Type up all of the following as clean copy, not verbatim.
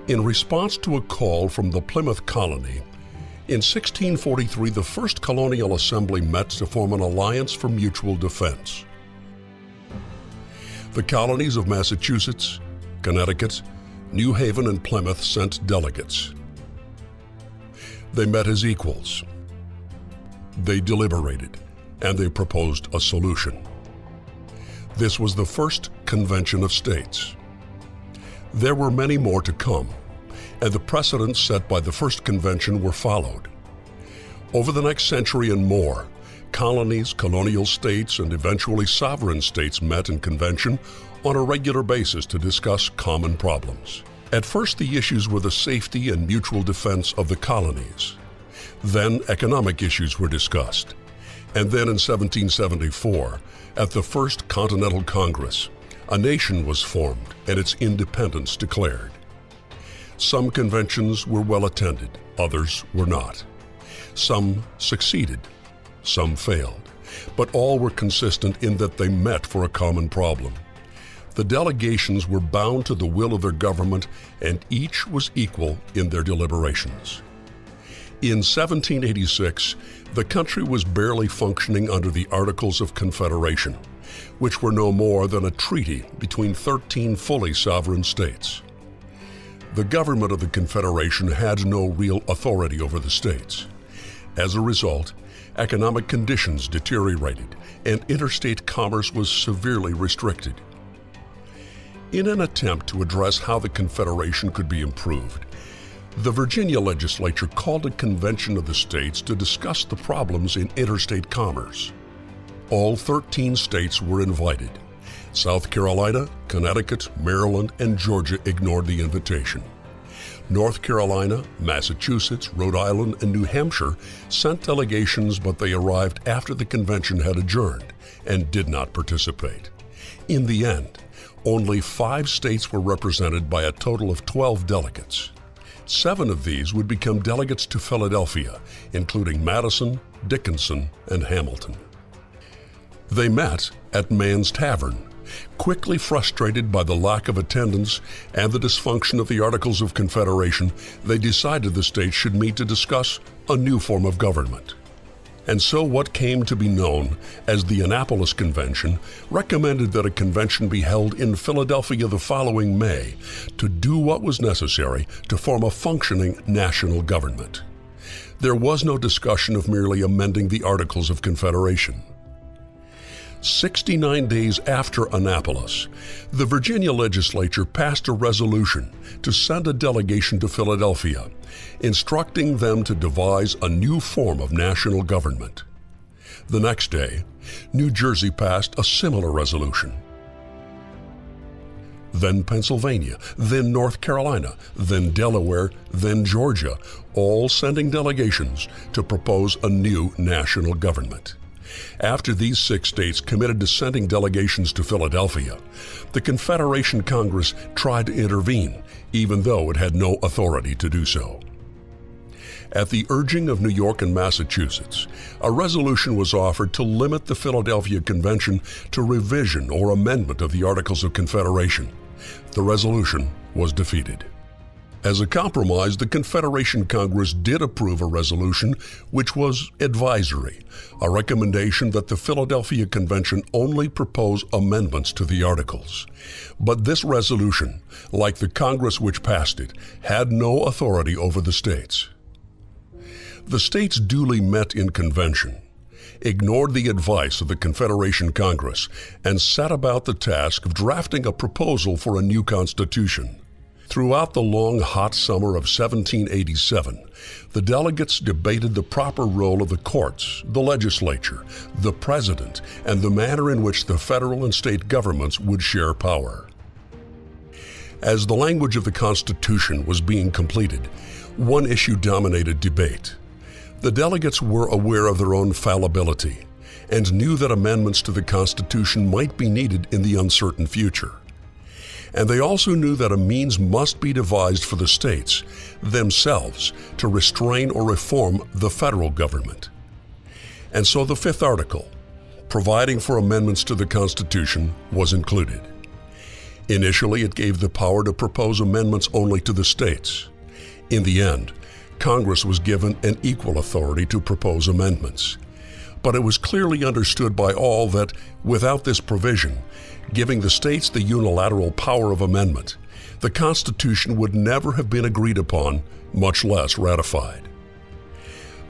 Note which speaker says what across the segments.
Speaker 1: In response to a call from the Plymouth colony, in 1643 the First Colonial Assembly met to form an alliance for mutual defense. The colonies of Massachusetts, Connecticut, New Haven, and Plymouth sent delegates. They met as equals. They deliberated, and they proposed a solution. This was the first convention of states. There were many more to come, and the precedents set by the first convention were followed. Over the next century and more, colonies, colonial states, and eventually sovereign states met in convention on a regular basis to discuss common problems. At first, the issues were the safety and mutual defense of the colonies. Then, economic issues were discussed. And then in 1774, at the First Continental Congress, a nation was formed and its independence declared. Some conventions were well attended, others were not. Some succeeded, some failed, but all were consistent in that they met for a common problem. The delegations were bound to the will of their government, and each was equal in their deliberations. In 1786, the country was barely functioning under the Articles of Confederation, which were no more than a treaty between 13 fully sovereign states. The government of the Confederation had no real authority over the states. As a result, economic conditions deteriorated, and interstate commerce was severely restricted. In an attempt to address how the Confederation could be improved, the Virginia legislature called a convention of the states to discuss the problems in interstate commerce. All 13 states were invited. South Carolina, Connecticut, Maryland, and Georgia ignored the invitation. North Carolina, Massachusetts, Rhode Island, and New Hampshire sent delegations, but they arrived after the convention had adjourned and did not participate. In the end, only 5 states were represented by a total of 12 delegates. 7 of these would become delegates to Philadelphia, including Madison, Dickinson, and Hamilton. They met at Mann's Tavern. Quickly frustrated by the lack of attendance and the dysfunction of the Articles of Confederation, they decided the states should meet to discuss a new form of government. And so what came to be known as the Annapolis Convention recommended that a convention be held in Philadelphia the following May to do what was necessary to form a functioning national government. There was no discussion of merely amending the Articles of Confederation. 69 days after Annapolis, the Virginia legislature passed a resolution to send a delegation to Philadelphia, instructing them to devise a new form of national government. The next day, New Jersey passed a similar resolution. Then Pennsylvania, then North Carolina, then Delaware, then Georgia, all sending delegations to propose a new national government. After these 6 states committed to sending delegations to Philadelphia, the Confederation Congress tried to intervene, even though it had no authority to do so. At the urging of New York and Massachusetts, a resolution was offered to limit the Philadelphia Convention to revision or amendment of the Articles of Confederation. The resolution was defeated. As a compromise, the Confederation Congress did approve a resolution which was advisory, a recommendation that the Philadelphia Convention only propose amendments to the Articles. But this resolution, like the Congress which passed it, had no authority over the states. The states duly met in convention, ignored the advice of the Confederation Congress, and set about the task of drafting a proposal for a new constitution. Throughout the long, hot summer of 1787, the delegates debated the proper role of the courts, the legislature, the president, and the manner in which the federal and state governments would share power. As the language of the Constitution was being completed, one issue dominated debate. The delegates were aware of their own fallibility and knew that amendments to the Constitution might be needed in the uncertain future. And they also knew that a means must be devised for the states themselves to restrain or reform the federal government. And so the 5th article, providing for amendments to the Constitution, was included. Initially, it gave the power to propose amendments only to the states. In the end, Congress was given an equal authority to propose amendments. But it was clearly understood by all that, without this provision, giving the states the unilateral power of amendment, the Constitution would never have been agreed upon, much less ratified.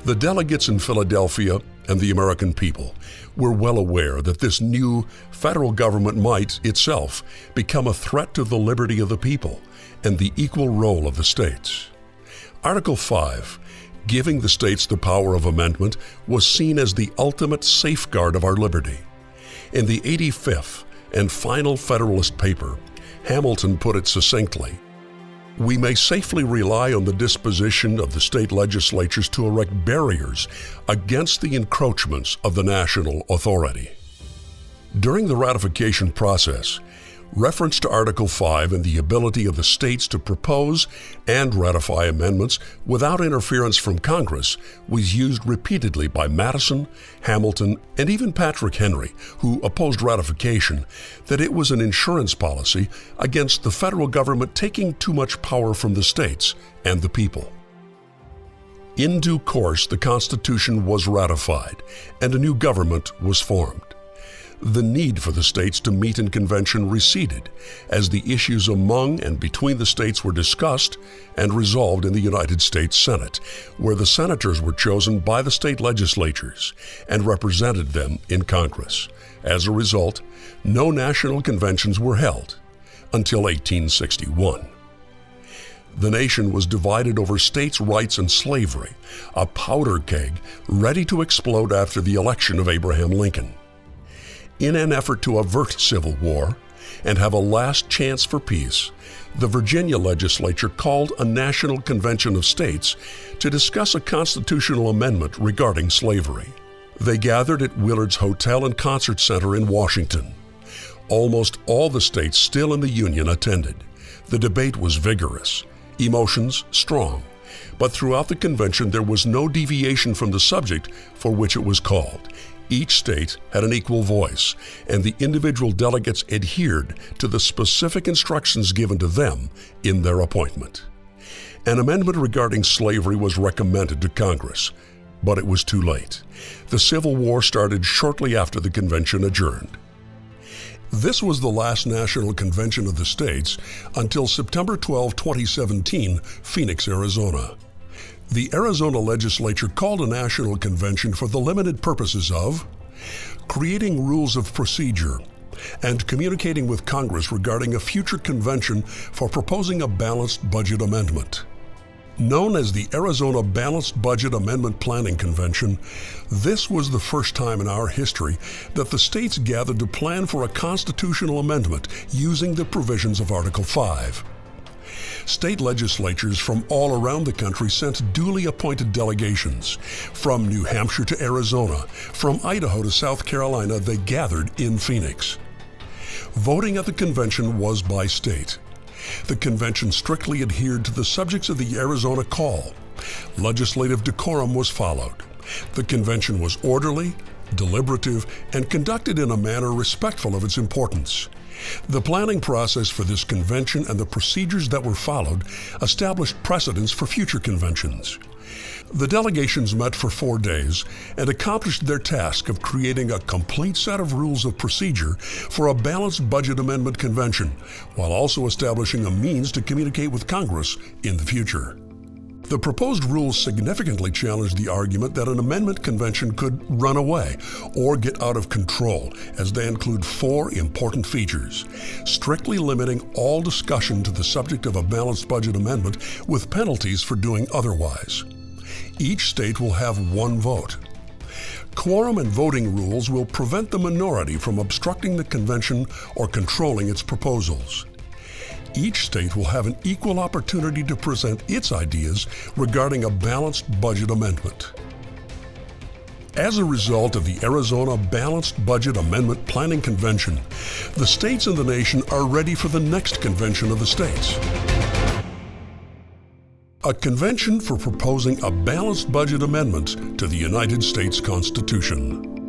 Speaker 1: The delegates in Philadelphia and the American people were well aware that this new federal government might, itself, become a threat to the liberty of the people and the equal role of the states. Article 5, giving the states the power of amendment, was seen as the ultimate safeguard of our liberty. In the 85th and final Federalist paper, Hamilton put it succinctly, "We may safely rely on the disposition of the state legislatures to erect barriers against the encroachments of the national authority." During the ratification process, reference to Article 5 and the ability of the states to propose and ratify amendments without interference from Congress was used repeatedly by Madison, Hamilton, and even Patrick Henry, who opposed ratification, that it was an insurance policy against the federal government taking too much power from the states and the people. In due course, the Constitution was ratified and a new government was formed. The need for the states to meet in convention receded as the issues among and between the states were discussed and resolved in the United States Senate, where the senators were chosen by the state legislatures and represented them in Congress. As a result, no national conventions were held until 1861. The nation was divided over states' rights and slavery, a powder keg ready to explode after the election of Abraham Lincoln. In an effort to avert civil war and have a last chance for peace, the Virginia legislature called a national convention of states to discuss a constitutional amendment regarding slavery. They gathered at Willard's Hotel and Concert Center in Washington. Almost all the states still in the Union attended. The debate was vigorous, emotions strong, but throughout the convention there was no deviation from the subject for which it was called. Each state had an equal voice, and the individual delegates adhered to the specific instructions given to them in their appointment. An amendment regarding slavery was recommended to Congress, but it was too late. The Civil War started shortly after the convention adjourned. This was the last National Convention of the States until September 12, 2017, Phoenix, Arizona. The Arizona legislature called a national convention for the limited purposes of creating rules of procedure and communicating with Congress regarding a future convention for proposing a balanced budget amendment. Known as the Arizona Balanced Budget Amendment Planning Convention, this was the first time in our history that the states gathered to plan for a constitutional amendment using the provisions of Article 5. State legislatures from all around the country sent duly appointed delegations. From New Hampshire to Arizona, from Idaho to South Carolina, they gathered in Phoenix. Voting at the convention was by state. The convention strictly adhered to the subjects of the Arizona call. Legislative decorum was followed. The convention was orderly, deliberative, and conducted in a manner respectful of its importance. The planning process for this convention and the procedures that were followed established precedents for future conventions. The delegations met for 4 days and accomplished their task of creating a complete set of rules of procedure for a balanced budget amendment convention, while also establishing a means to communicate with Congress in the future. The proposed rules significantly challenged the argument that an amendment convention could run away or get out of control, as they include 4 important features: strictly limiting all discussion to the subject of a balanced budget amendment with penalties for doing otherwise. Each state will have 1 vote. Quorum and voting rules will prevent the minority from obstructing the convention or controlling its proposals. Each state will have an equal opportunity to present its ideas regarding a balanced budget amendment. As a result of the Arizona Balanced Budget Amendment Planning Convention, the states in the nation are ready for the next convention of the states. A convention for proposing a balanced budget amendment to the United States Constitution.